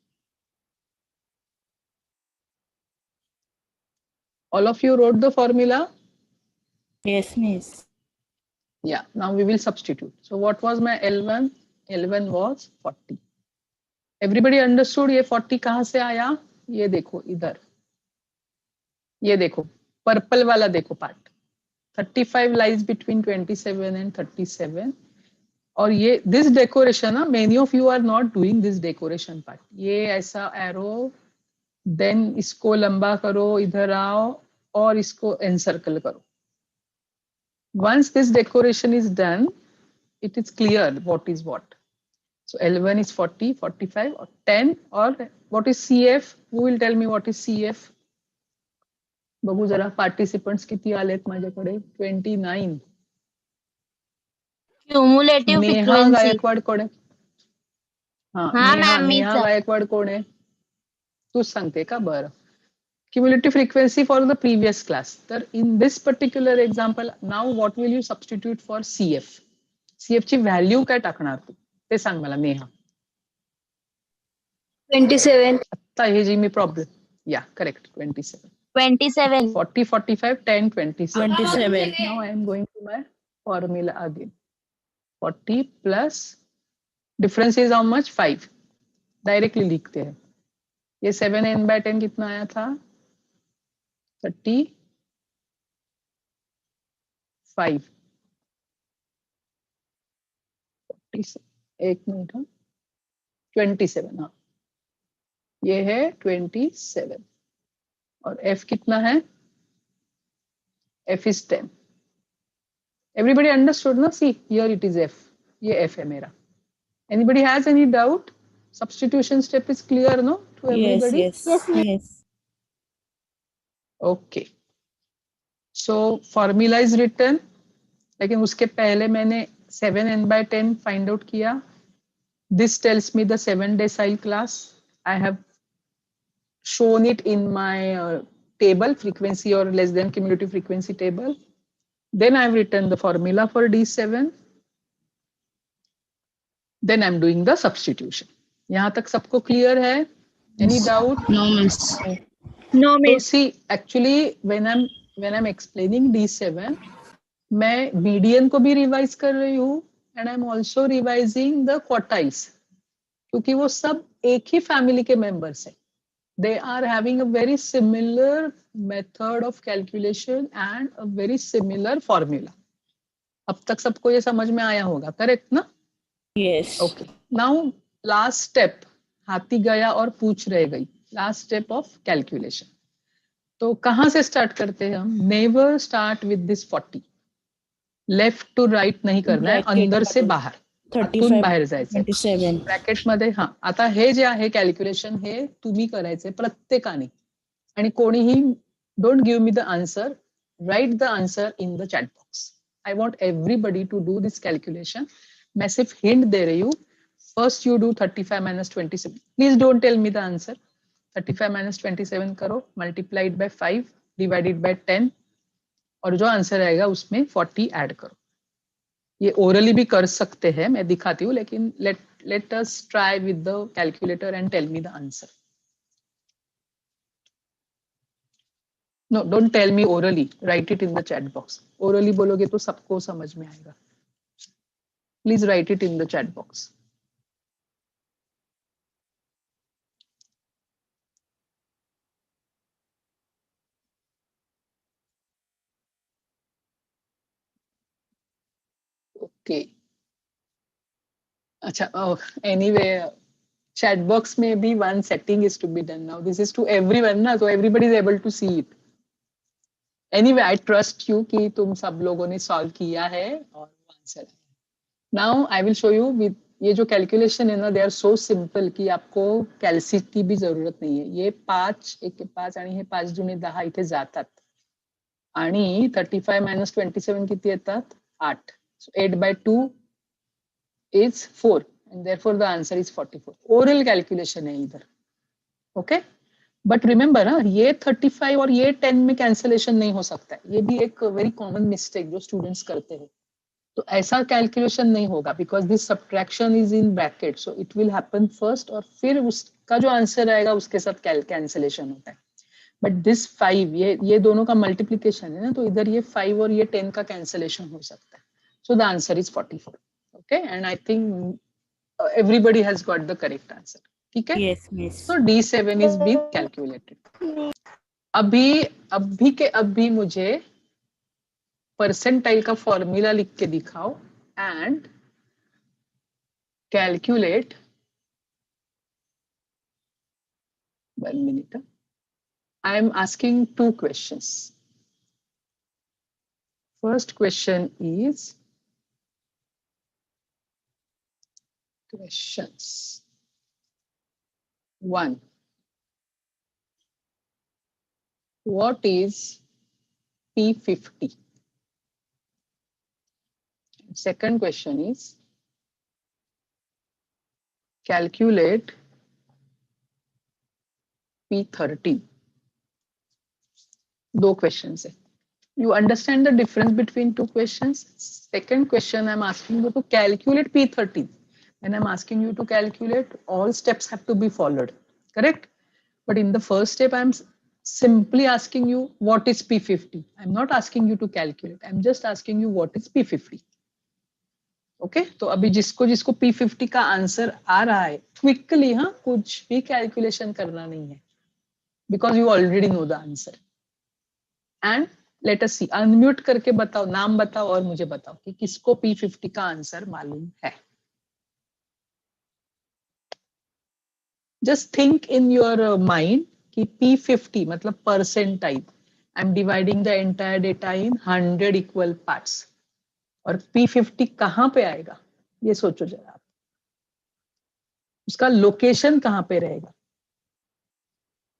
All of you wrote the formula? Yes, miss. Yeah, now we will substitute. So what was my L1? L1 was 40. Everybody understood ये 40 कहाँ से आया? ये देखो इधर. ये देखो पर्पल वाला देखो पार्ट. 35 lies between 27 and 37. और ये this decoration ना, many of you are not doing this decoration part. ये ऐसा arrow, then इसको लंबा करो, इधर आओ और इसको encircle करो. Once this decoration is done, it is clear what is what. So L1 is 40, 45 or 10, or what is CF? Who will tell me what is CF? बघू जरा participants किती आलेत माझ्याकडे? 29. क्युमुलेटिव्ह नेहा फ्रिक्वेन्सी. गायकवाड कोण आहे? हाँ, ma'am, मीच नेहा आहे. गायकवाड कोण आहे? तूच सांगते का? बरं. Cumulative frequency for the previous class. तर in this particular example, now what will you substitute for CF? CF ची व्हॅल्यू काय टाकणार तू? ते सांग मला नेहा. 27. आता हे जी मी प्रॉब्लेम. या correct 27. 27. 40, 45, 10, 27. 27. Now I am going to my formula again. 40 plus difference is how much? 5. Directly लिखते हैं. ये 7n by 10 कितना आया था? 35. एक मिनट. 27. हाँ, ये है 27 और f कितना है? f is 10. Everybody understood ना? See, here it is f. ये f है मेरा. Anybody has any doubt? Substitution step is clear, no? To everybody? Yes, yes, yes. Okay. So formula is written. लेकिन उसके पहले मैंने 7n by 10 find out किया. This tells me the 7 decile class. I have shown it in my table, frequency or less than cumulative frequency table. Then I've written the formula for D7. Then I'm doing the substitution. यहाँ तक सबको clear है? Any doubt? No, miss. No, So Miss. see, actually when I'm explaining D7, मैं median को भी revise कर रही हूँ and I'm also revising the quartiles, क्योंकि वो सब एक ही family के members हैं. They are having a very similar method of calculation and a very similar formula. अब तक सबको ये समझ में आया होगा, करेक्ट ना? Yes. Okay, now last step, हाथी गया और पूछ रह गई, लास्ट स्टेप ऑफ कैलकुलेशन. तो कहां से स्टार्ट करते हैं हम? Never start with this 40. Left to right नाही करना आहे, Bracket अंदर से मधून. बाहेर, आतून 35 बाहेर जायचंय. 27. ब्रॅकेट मध्ये. हा, आता हे जे आहे कॅल्क्युलेशन हे तुम्ही करायचे प्रत्येकाने, आणि कोणीही don't give me the answer, right the answer in the chat box. I want everybody to do this calculation. मैं सिर्फ hint दे रही हूँ. First you do 35 minus 27. Please don't tell me the answer. 35 minus 27 करो, multiplied by 5, divided by 10, और जो answer आएगा उसमें 40 add करो. ये ओरली भी कर सकते हैं, मैं दिखाती हूँ, लेकिन let us try with the calculator and tell me the answer. No, don't tell me orally. Write it in the chat box. Orally बोलोगे तो सबको समझ में आएगा. Please write it in the chat box. Okay. अच्छा, oh, anyway, chat box में भी one setting is to be done now. This is to everyone ना, so everybody is able to see it. Anyway, I trust you कि तुम सब लोगों ने solve किया है और answer. Now I will show you with ये जो कैलकुलेशन है ना, दे आर सो सिंपल की आपको कॅल्सी की भी जरूरत नाहीये. ये 5 1 5 आणि हे 5 दुणे 10 इथे जातात, आणि 35 मायनस 27 किती येतात? 8. So 8 by 2 is 4, and therefore the answer is 44. Oral calculation है इधर. Okay, but remember ना, ये 35 और ये 10 में कैंसलेशन नहीं हो सकता है. ये भी एक वेरी कॉमन मिस्टेक जो स्टूडेंट्स करते हैं. तो ऐसा कैलकुलेशन नहीं होगा, because this subtraction is in bracket, so it will happen first और फिर उसका जो आंसर आएगा उसके साथ कैंसलेशन होता है. बट दिस 5, ये दोनों का मल्टीप्लीकेशन है ना, तो इधर ये 5 और ये 10 का कैंसलेशन हो सकता है. So the answer is 44. Okay, and I think everybody has got the correct answer. ठीक है? Yes, Miss. So D7 is been calculated. अभी मुझे परसेंटाइल का फॉर्मूला लिख के दिखाओ and calculate. 1 minute. I am asking 2 questions. First question is questions 1. What is P50? Second question is calculate P13. 2 questions है. You understand the difference between 2 questions? Second question I'm asking you to calculate P13. When I'm asking you to calculate, all steps have to be followed, correct? But in the first step, I'm simply asking you what is P50. I'm not asking you to calculate. I'm just asking you what is P50. Okay? तो अभी जिसको जिसको P50 का answer आ रहा है, quickly, हाँ, कुछ भी कैलकुलेशन करना नहीं है, because you already know the answer. And let us see, unmute करके बताओ, नाम बताओ और मुझे बताओ कि किसको P50 का आंसर मालूम है. Just think in your mind कि P50 मतलब percentile. I'm dividing the entire data in 100 equal parts. और P50 कहाँ पे आएगा ये सोचो जरा आप. उसका लोकेशन कहाँ पे रहेगा?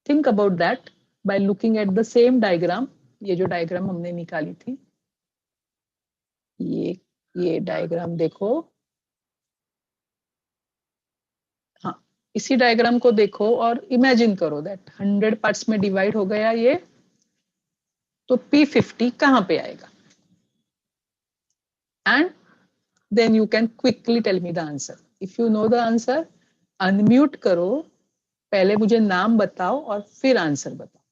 Think about that by looking at the same diagram. ये जो डायग्राम हमने निकाली थी, ये डायग्राम देखो. हाँ, इसी डायग्राम को देखो और इमेजिन करो दैट 100 पार्ट्स में डिवाइड हो गया ये, तो P50 कहाँ पे आएगा? And then you can quickly tell me the answer. If you know the answer, unmute करो, पहले मुझे नाम बताओ और फिर आंसर बताओ.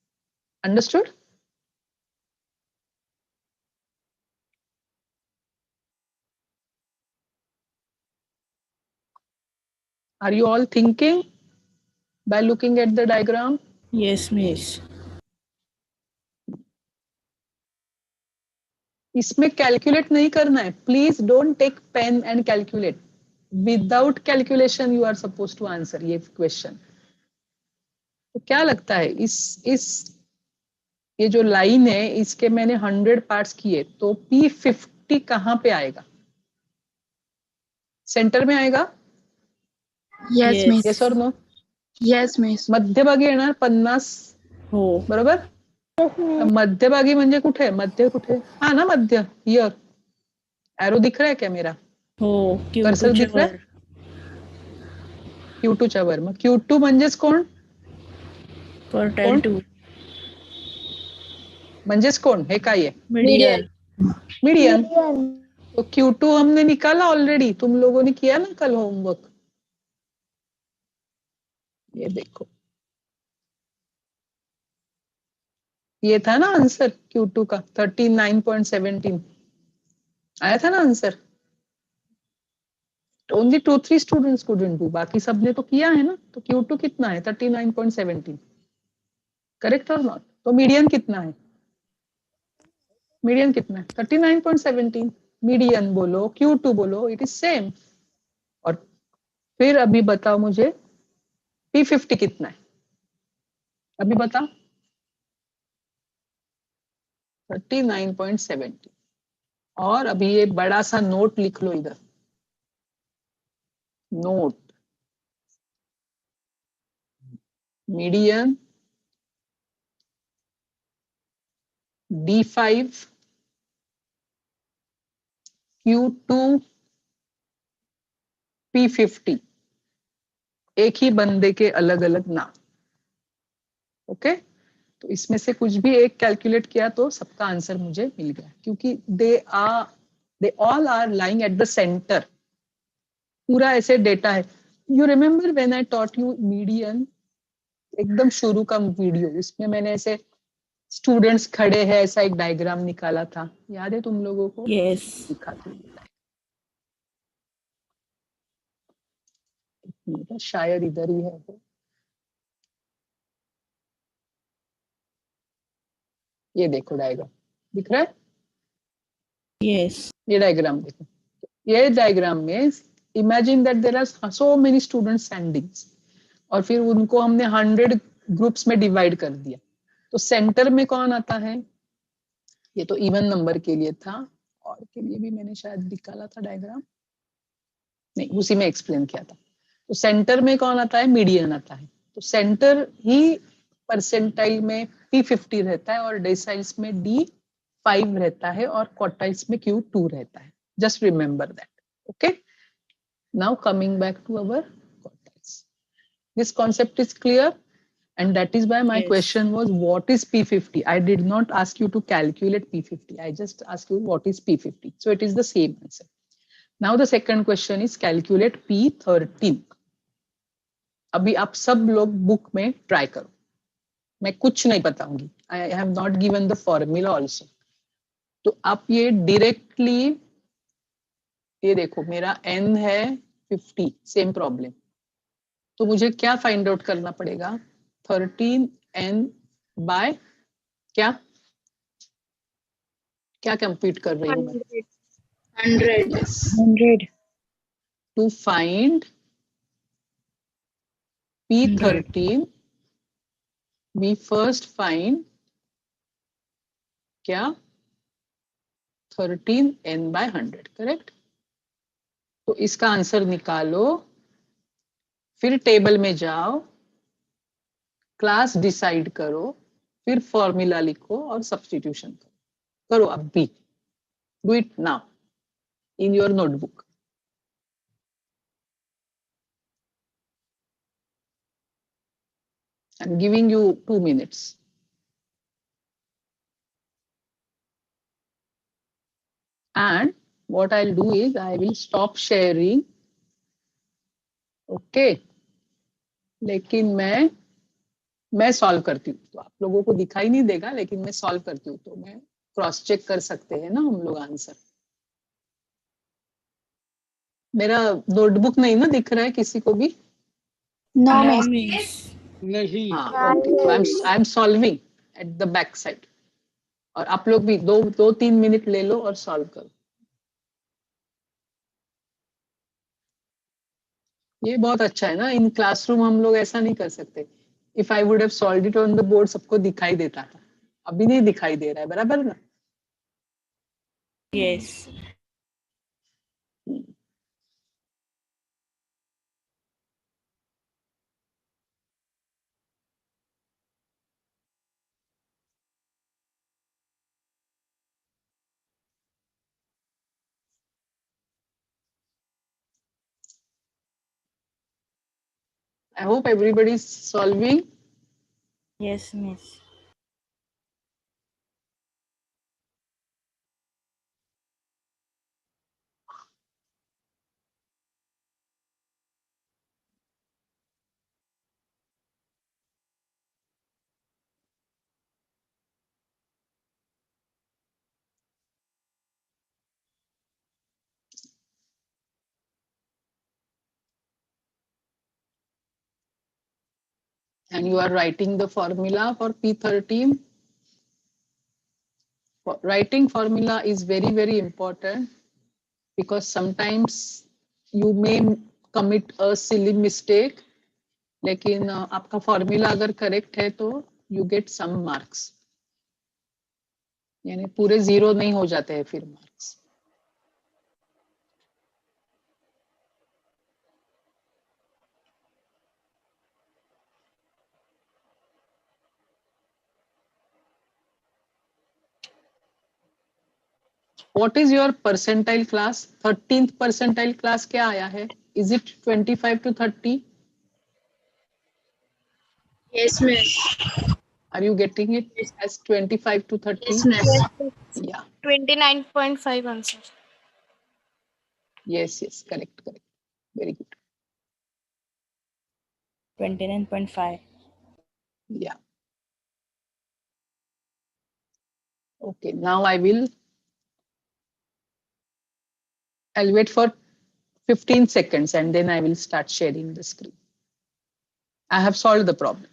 Understood? Are you all thinking by looking at the diagram? Yes, Miss. इसमें कैलकुलेट नहीं करना है. Please don't take pen and calculate. Without calculation you are suppose to answer ये क्वेश्चन. तो क्या लगता है इस ये जो लाइन है इसके मैंने 100 पार्ट्स किए तो P50 कहाँ पे आएगा? सेंटर में आएगा? Yes, Yes. Miss. येस और नो? Yes, Miss. मध्यभागी येणार 50. हो. बरोबर. मध्यभागी म्हणजे कुठे? मध्य कुठे? हा ना, मध्य. हियर एरो दिख रहा है क्या मेरा? हो. कर्सर Q2 च्या दिख रहा है? वर. Q2 च्या वर. मग Q2 म्हणजेच कोण? Quartile 2. म्हणजेच कोण? हे काय आहे? Median. मीडियन. तो Q2 हमने निकाला ऑलरेडी. तुम लोगों ने किया ना कल होमवर्क. ये देखो, ये था ना आंसर Q2 का 39.17. आया था ना answer. Only 2-3 students couldn't do. बाकी सबने तो किया है ना. तो Q2 कितना है? 39.17. करेक्ट और नॉट? तो मीडियन कितना है? मीडियन कितना है? 39.17. मीडियन बोलो Q2 बोलो, इट इज सेम. और फिर अभी बताओ मुझे P50 कितना है? अभी बताओ. 39.17. और अभी ये बड़ा सा नोट लिख लो इधर. Note. Median D5 Q2 P50 एक ही बंदे के अलग अलग नाम. ओके. तो इसमें से कुछ भी एक कैलकुलेट किया तो सबका आंसर मुझे मिल गया क्योंकि they all are lying at the center. पूरा ऐसे डेटा है. You remember when I taught you median, एकदम शुरू का वीडियो, इसमें मैंने ऐसे स्टूडेंट्स खड़े हैं ऐसा एक डायग्राम निकाला था. याद है तुम लोगों को? Yes. दिखाती हूँ. शायद इधर ही है वो. ये देखो डायग्राम दिख रहा है. Yes. ये डायग्राम देखो. ये डायग्राम में imagine that there are so many students standing और फिर उनको हमने 100 ग्रुप्स में डिवाइड कर दिया. तो सेंटर में कौन आता है? ये तो इवन नंबर के लिए था. और के लिए भी मैंने शायद निकाला था डायग्राम. नहीं, उसी में एक्सप्लेन किया था. तो सेंटर में कौन आता है? मीडियन आता है. तो सेंटर ही परसेंटाइल में P50 रहता है और डेसाइल्स में D5 रहता है और क्वार्टाइल्स में Q2 रहता है. Just remember that. Okay. Now coming back to our quartiles. This concept is clear. And that is why my Yes. question was, what is P50? I did not ask you to calculate P50. I just asked you what is P50. So it is the same answer. Now the second question is calculate P13. अभी आप सब लोग book में try करो. मैं कुछ नहीं बताऊंगी. I have not given the formula also. तो आप ये डायरेक्टली ये देखो, मेरा n है 50. Same problem. तो मुझे क्या फाइंड आउट करना पड़ेगा? 13n बाय क्या क्या कंप्यूट कर रही हूँ मैं? 100. Yes. 100. To find P13, we first find क्या? 13n by 100. करेक्ट. तो इसका आंसर निकालो. फिर टेबल में जाओ, क्लास डिसाइड करो, फिर फॉर्मूला लिखो और सब्स्टिट्यूशन करो. अब भी do it now in your notebook. I'm giving you 2 minutes. And what I'll do is I will stop sharing. Okay. लेकिन मैं मैं सॉल्व करती हूँ, तो आप लोगों को दिखाई नहीं देगा, लेकिन मैं सॉल्व करती हूँ, तो मैं क्रॉस चेक कर सकते हैं ना हम लोग आंसर। मेरा नोटबुक नहीं ना दिख रहा है किसी को भी? No, No, miss. miss. नहीं। हाँ, ओके, तो I am solving at the back side, और आप लोग भी 2-3 मिनट ले लो और सॉल्व करो। ये बहुत अच्छा है ना, इन क्लासरूम हम लोग ऐसा नहीं कर सकते। If I would have solved it on the board, सबको दिखाई देता था, अभी नहीं दिखाई दे रहा है, बराबर ना? Yes. I hope everybody is solving. Yes, miss. And you are writing the formula for P13. Writing formula is very, very important, because sometimes you may commit a silly mistake, लेकिन आपका फॉर्मूला अगर correct है तो you get some marks, यानी पूरे 0 नहीं हो जाते हैं फिर marks. What is your percentile class? 13th percentile class क्या आया है? Is it 25 to 30? Yes, miss. Are you getting it as 25 to 30? Yes, miss. Yeah. 29.5 answer. Yes, yes, correct, correct. Very good. 29.5. Yeah. Okay, now I'll wait for 15 seconds and then I will start sharing the screen. I have solved the problem.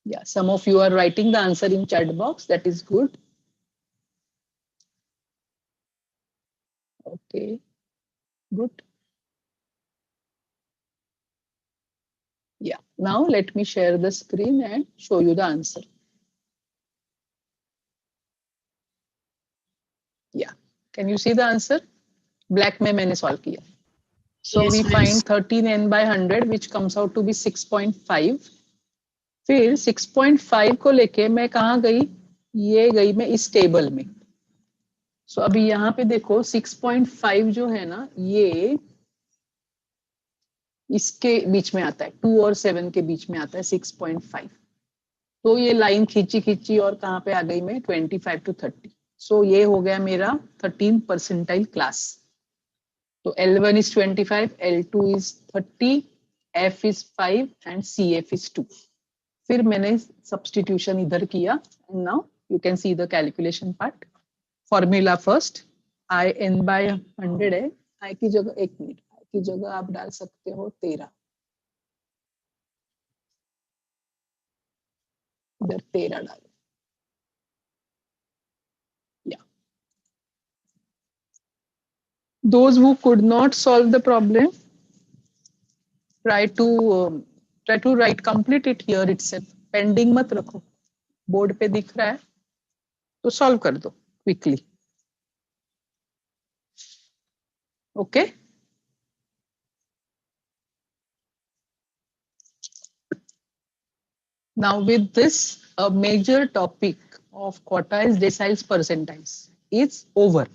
Yeah, some of you are writing the answer in chat box. That is good. Okay, good. Yeah, now let me share the screen and show you the answer. Yeah, can you see the answer? Black में मैंने solve किया. So Yes, we miss. find 13n by 100 which comes out to be 6.5. फिर 6.5 को लेके मैं कहाँ गई? ये गई मैं इस टेबल में. So अभी यहाँ पे देखो 6.5 जो है ना, ये इसके बीच में आता है, 2 और 7 के बीच में आता है 6.5. तो ये लाइन खींची खींची और कहाँ पे आ गई मैं? 25 to 30. सो ये हो गया मेरा 13 परसेंटाइल क्लास. तो L1 is 25, L2 is 30, F is 5 and CF is 2. फिर मैंने सब्स्टिट्यूशन इधर किया. Now you can see the calculation part. Formula first, I n by 100 है. आई की जगह, एक मिनट, आई की जगह आप डाल सकते हो 13. इधर 13 डालो. Those who could not solve the problem, try to write complete it here itself. Pending मत रखो. बोर्ड पे दिख रहा है तो सॉल्व कर दो quickly. Okay. Now with this, a major topic of quartiles, deciles, percentiles is over.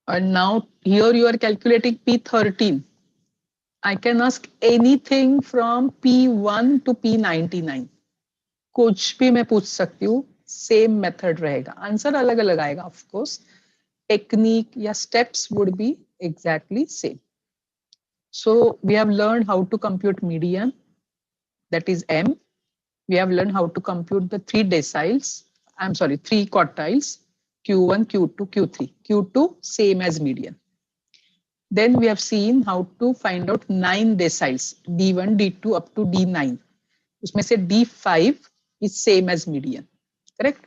And now here you are calculating P13. I can ask anything from P1 to P99. कुछ भी मैं पूछ सकती हूँ, सेम मेथड रहेगा. Answer अलग अलग आएगा ऑफ कोर्स. technique या steps would be exactly same. So we have learned how to compute median, that is M. We have learned how to compute the 3 deciles, 3 quartiles, Q1, Q2, Q3. Q2 same as median. Then we have seen how to find out 9 deciles, D1, D2 up to D9. उसमें से D5 is same as median, correct?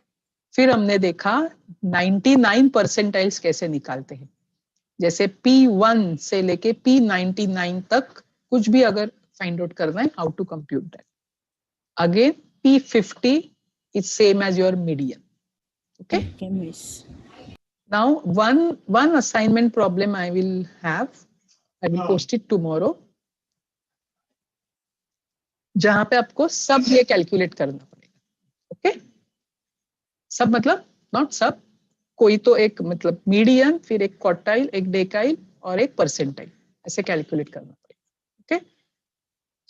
फिर हमने देखा 99 percentiles कैसे निकालते हैं. जैसे P1 से लेके P99 तक कुछ भी अगर फाइंड आउट करना है, how to compute that. Again P50 is same as your median. Okay. Okay, miss. Now one assignment problem I will have. I will post it tomorrow. जहां पे आपको सब ये कैलकुलेट करना पड़ेगा. ओके. सब मतलब नॉट सब, कोई तो एक मतलब मीडियन, फिर एक क्वार्टाइल, एक डेकाइल और एक परसेंटाइल, ऐसे कैलकुलेट करना पड़ेगा. Okay.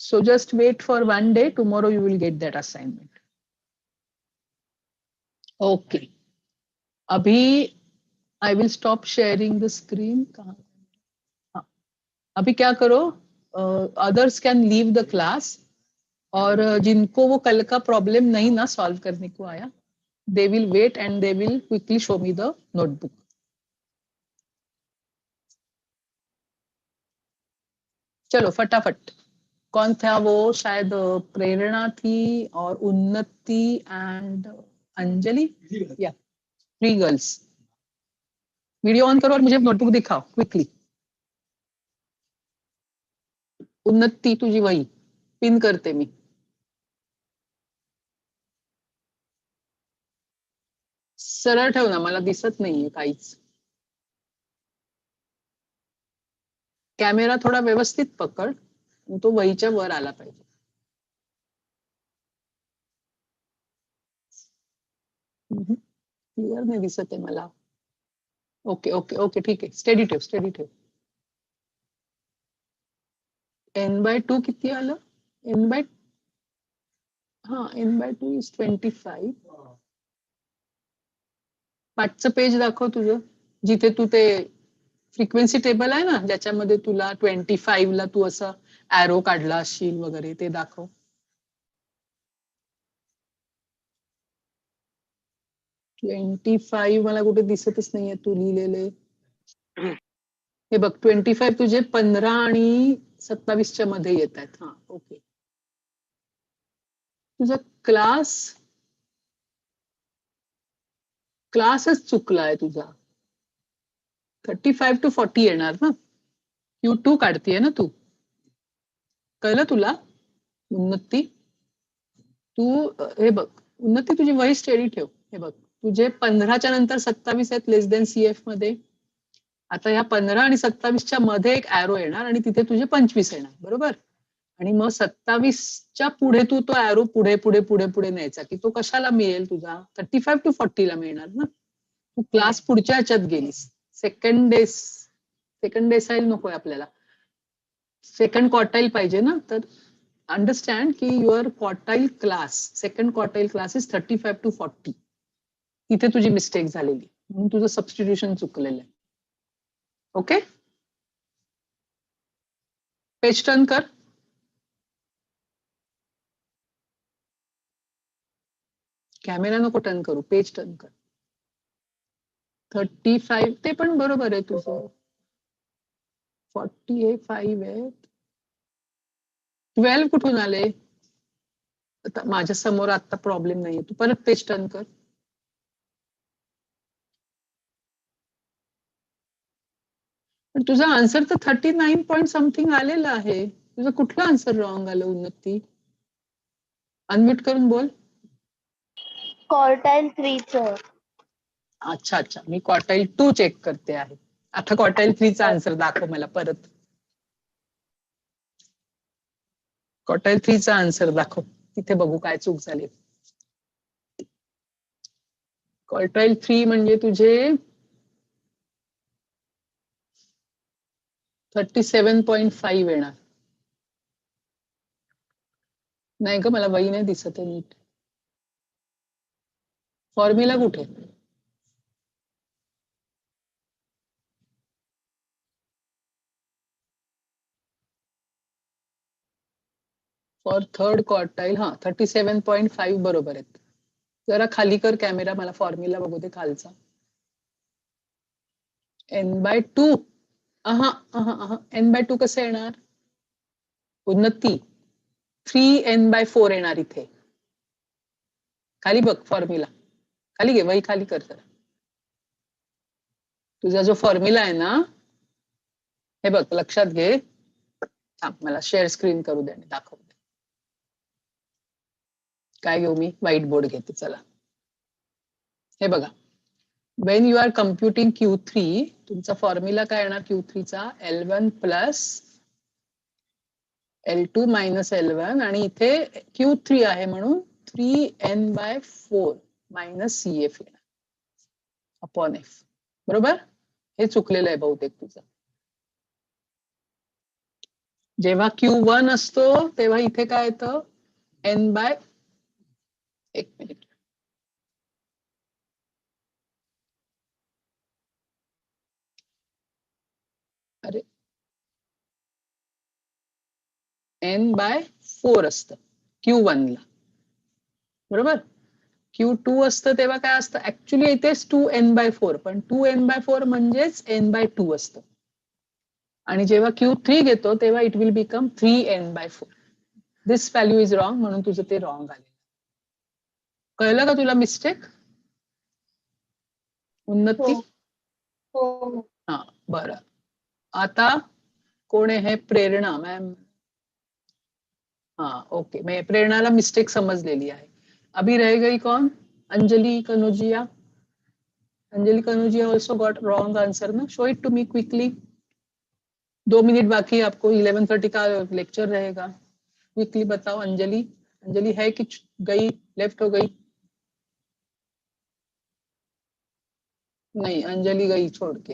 So just wait for one day. Tomorrow you will get that assignment. Okay. अभी I will stop sharing the screen. हाँ. अभी क्या करो, others can leave the class. और जिनको वो कल का प्रॉब्लम नहीं ना सॉल्व करने को आया, they will wait and they will quickly show me the notebook. चलो फटाफट. कौन था वो? शायद प्रेरणा थी और उन्नति एंड अंजलि. या 3 गर्ल्स. वीडियो ऑन करो और मुझे नोटबुक दिखाओ क्विकली. उन्नति तुझी वही पिन करते मी. सरळ ठेव ना, मला दिसत नाहीये काहीच. कॅमेरा थोडा व्यवस्थित पकड, तो वहीच्या वर आला पाहिजे. क्लिअर नाही दिसत आहे मला. ओके ओके ओके ठीक आहे. स्टेडी ठेव, स्टेडी ठेव. n/2 किती आलं? n/2 is 25. पाठचं पेज दाखव तुझं, जिथे तू ते फ्रिक्वेन्सी टेबल आहे ना, ज्याच्यामध्ये तुला 25 ला तू असं ॲरो काढला असशील वगैरे, ते दाखव. $25 मला कुठे दिसतच नाहीये तू लिहिलेले. हे बघ 25 तुझे 15 आणि 27च्या मध्ये येत आहेत. हा ओके. तुझा क्लासच चुकलाय तुझा. 35 to 40 येणार ना. Q2 काढतीये ना तू. कळलं तुला उन्नती? तू हे बघ उन्नती, तुझी वही स्टेडी ठेव. हे बघ तुझे 15च्या नंतर 27 आहेत लेस देन CF मध्ये. आता या 15 आणि 27च्या मध्ये एक ॲरो येणार आणि तिथे तुझे 25 येणार, बरोबर? आणि मग 27च्या पुढे तू तो ॲरो पुढे पुढे पुढे पुढे न्यायचा, की तो कशाला मिळेल तुझा? 35 to 40 ला मिळणार ना. तू क्लास पुढच्या ह्याच्यात गेलीस. सेकंड डेसाईल नकोय आपल्याला, सेकंड क्वार्टाईल पाहिजे ना. तर अंडरस्टँड की your quartile class, second quartile class is 35 to 40. तिथे तुझी मिस्टेक झालेली, म्हणून तुझं सबस्टिट्यूशन चुकलेलं आहे. ओके. पेज टर्न कर. कॅमेरा नको टर्न करू, पेज टर्न कर. 35 ते पण बरोबर आहे तुझं. 40 हे 5 आहे. 12 कुठून आले? आता माझ्या समोर आता प्रॉब्लेम नाहीये. तू परत पेज टर्न कर. पण तुझा आन्सर तर 39 पॉइंट समथिंग आलेला आहे. तुझं कुठलं आन्सर रॉंग आलं उन्नती? अनम्यूट करून बोल. क्वार्टाईल 3 च. अच्छा अच्छा, मी क्वार्टाईल 2 चेक करते आहे. आता क्वार्टाईल 3 चा आन्सर दाखव मला परत. क्वार्टाईल 3 चा आन्सर दाखव, तिथे बघू काय चूक झाली. क्वार्टाईल 3 म्हणजे तुझे 37.5 येणार. नाही ग, मला वही नाही दिसत आहे नीट. फॉर्म्युला कुठे? फॉर थर्ड क्वार्टाईल हा 37.5 बरोबर आहेत. जरा खाली कर कॅमेरा, मला फॉर्म्युला बघू दे खालचा. n/2 n/2 कसं येणार? उन्नती 3n/4 येणार इथे. खाली बघ फॉर्म्युला, खाली घे, वही खाली कर जरा. तुझा जो फॉर्म्युला आहे ना, हे बघ लक्षात घे. मला शेअर स्क्रीन करू दे आणि दाखवू दे. काय घेऊ मी? व्हाईट बोर्ड घेते. चला, हे बघा. When you are computing Q3, तुमचा फॉर्म्युला काय येणार Q3 चा? L1 plus L2 minus L1, आणि इथे Q3 आहे म्हणून 3n/4 मायनस CF येणार अपॉन F. बरोबर? हे चुकलेलं आहे बहुतेक तुझं. जेव्हा Q1 असतो तेव्हा इथे काय येतं? एक मिनिट. अरे n/4 असतं Q1 ला. बरोबर? Q2 असतं तेव्हा काय असतं? ऍक्च्युली इथेच 2n/4, पण 2n/4 म्हणजेच n/2 असतं. आणि जेव्हा Q3 घेतो तेव्हा it will become 3n/4. This value is wrong, म्हणून तुझं ते रॉंग आले. कळलं का तुला मिस्टेक? उन्नती? हो. हा, बरं. आता कोण आहे? प्रेरणा मॅम. हाँ ओके, मैं प्रेरणाला मिस्टेक समझलेली आहे. अभी रह गई कौन? Anjali Kanojia. Anjali Kanojia also got wrong answer ना. Show it to me quickly. 2 minute बाकी है आपको, 11:30 का लेक्चर रहेगा. क्विकली बताओ अंजलि. अंजलि है कि गई, लेफ्ट हो गई? नहीं, अंजलि गई छोड़ के.